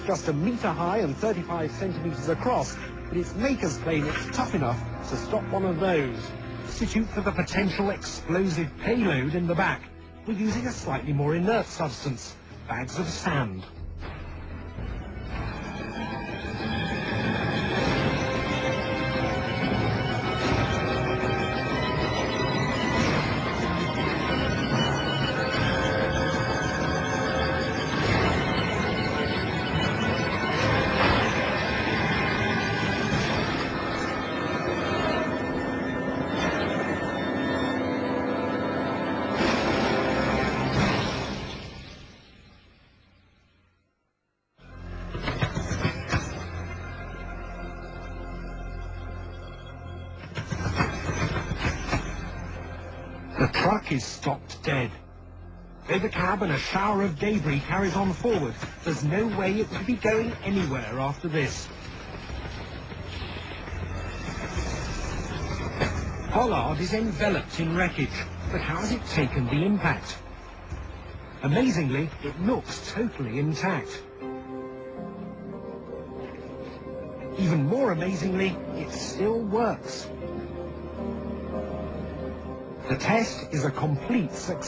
It's just a metre high and 35 centimetres across, but its makers claim it's tough enough to stop one of those. Substitute for the potential explosive payload in the back, we're using a slightly more inert substance, bags of sand. The truck is stopped dead. Though the cab and a shower of debris carries on forward, there's no way it would be going anywhere after this. Pollard is enveloped in wreckage, but how has it taken the impact? Amazingly, it looks totally intact. Even more amazingly, it still works. The test is a complete success.